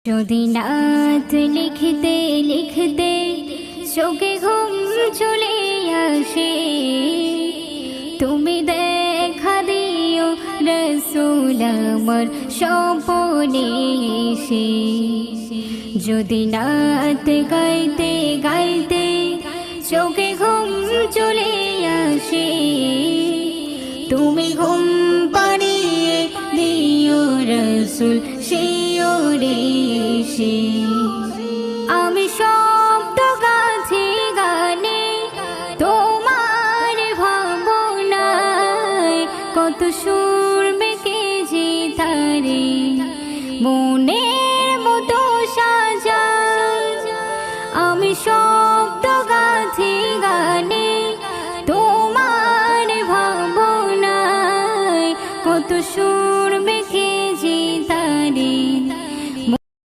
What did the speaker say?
যদি নাত লিখতে লিখতে চোখে ঘুম চলে আসে, তুমি দেখা দিও রসূল আমার স্বপনে এসে। যদি নাত গাইতে গাইতে চোখে ঘুম চলে আসে, তুমি ঘুম পাড়িয়ে দিও রসূল শিওরে এসে। আমি শব্দ গাছি গানে তোমার ভাবনায়, কত সুর মেখেছি তারে মনের মতো সাজায়। আমি